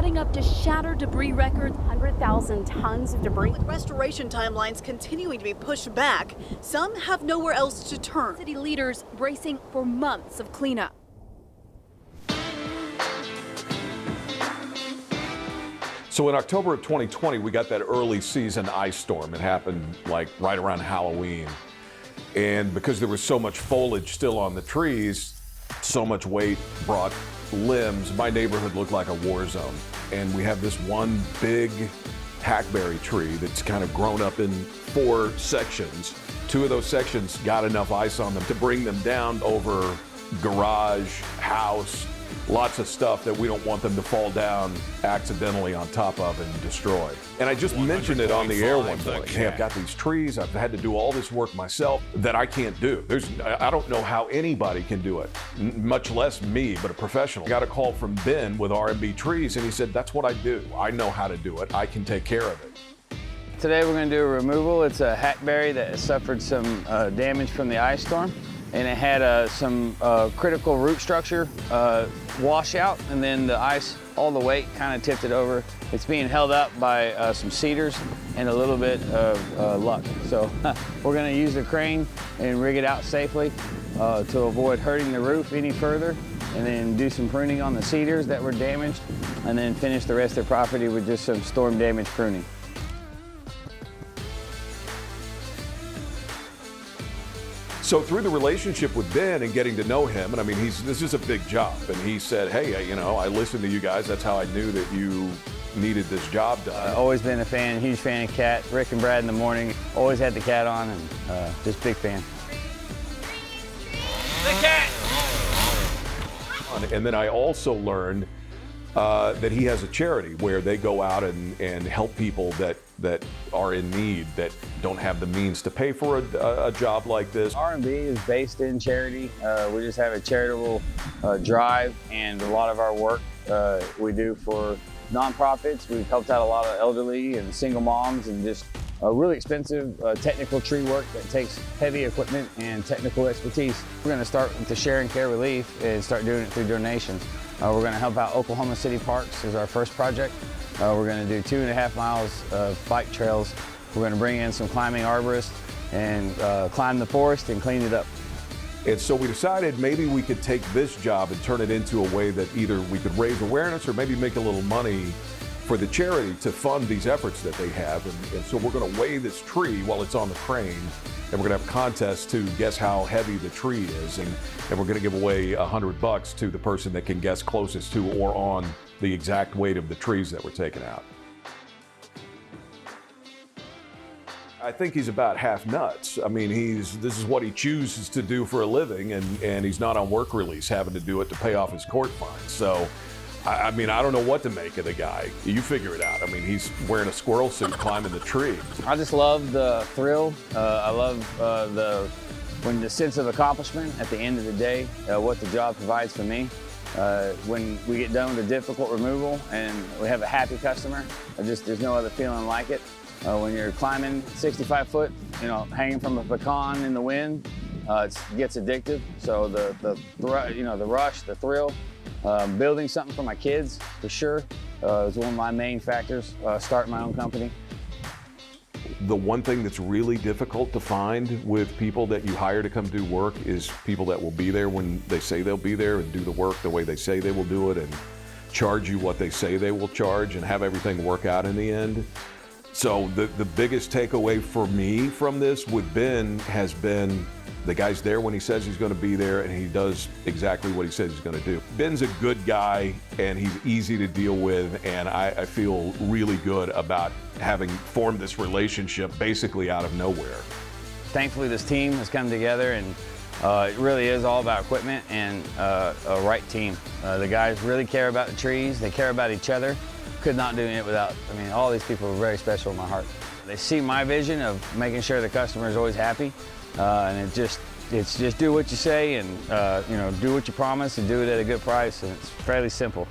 adding up to shattered debris records. 100,000 tons of debris. With restoration timelines continuing to be pushed back, some have nowhere else to turn. City leaders bracing for months of cleanup. So in October of 2020, we got that early season ice storm. It happened like right around Halloween. And because there was so much foliage still on the trees, so much weight brought limbs, my neighborhood looked like a war zone. And we have this one big hackberry tree that's kind of grown up in 4 sections. 2 of those sections got enough ice on them to bring them down over garage, house, lots of stuff that we don't want them to fall down accidentally on top of and destroy. And I just mentioned it on the air one morning. Hey, I've got these trees, I've had to do all this work myself that I can't do. I don't know how anybody can do it, much less me, but a professional. I got a call from Ben with R&B Trees, and he said, that's what I do. I know how to do it. I can take care of it. Today we're going to do a removal. It's a hackberry that has suffered some damage from the ice storm, and it had some critical root structure washout, and then the ice, all the weight kind of tipped it over. It's being held up by some cedars and a little bit of luck. So we're going to use the crane and rig it out safely to avoid hurting the roof any further, and then do some pruning on the cedars that were damaged, and then finish the rest of the property with just some storm damage pruning. So through the relationship with Ben and getting to know him, and I mean, this is a big job, and he said, hey, you know, I listened to you guys. That's how I knew that you needed this job done. I've always been a fan, huge fan of KATT. Rick and Brad in the morning, always had the KATT on, and just big fan. The KATT! And then I also learned that he has a charity where they go out and help people that are in need, that don't have the means to pay for a job like this. R&B is based in charity. We just have a charitable drive, and a lot of our work we do for nonprofits. We've helped out a lot of elderly and single moms, and just really expensive technical tree work that takes heavy equipment and technical expertise. We're going to start with the share and care relief and start doing it through donations. We're going to help out Oklahoma City Parks as our first project. We're going to do 2.5 miles of bike trails. We're going to bring in some climbing arborists and climb the forest and clean it up. And so we decided maybe we could take this job and turn it into a way that either we could raise awareness or maybe make a little money for the charity to fund these efforts that they have. And so we're going to weigh this tree while it's on the crane, and we're going to have a contest to guess how heavy the tree is, and we're going to give away $100 to the person that can guess closest to or on the exact weight of the trees that were taken out. I think he's about half nuts. I mean, this is what he chooses to do for a living, and he's not on work release having to do it to pay off his court fines. So, I mean, I don't know what to make of the guy. You figure it out. I mean, he's wearing a squirrel suit climbing the tree. I just love the thrill. I love when the sense of accomplishment at the end of the day, what the job provides for me. When we get done with a difficult removal and we have a happy customer, there's no other feeling like it. When you're climbing 65 foot, you know, hanging from a pecan in the wind, it gets addictive. So the rush, the thrill, building something for my kids for sure is one of my main factors. Starting my own company. The one thing that's really difficult to find with people that you hire to come do work is people that will be there when they say they'll be there and do the work the way they say they will do it and charge you what they say they will charge and have everything work out in the end. So the biggest takeaway for me from this with Ben has been the guy's there when he says he's going to be there, and he does exactly what he says he's going to do. Ben's a good guy, and he's easy to deal with, and I feel really good about having formed this relationship basically out of nowhere. Thankfully, this team has come together, and it really is all about equipment and a right team. The guys really care about the trees. They care about each other. Could not do it without, I mean, all these people are very special in my heart. They see my vision of making sure the customer is always happy, and it's just do what you say and do what you promise and do it at a good price, and it's fairly simple.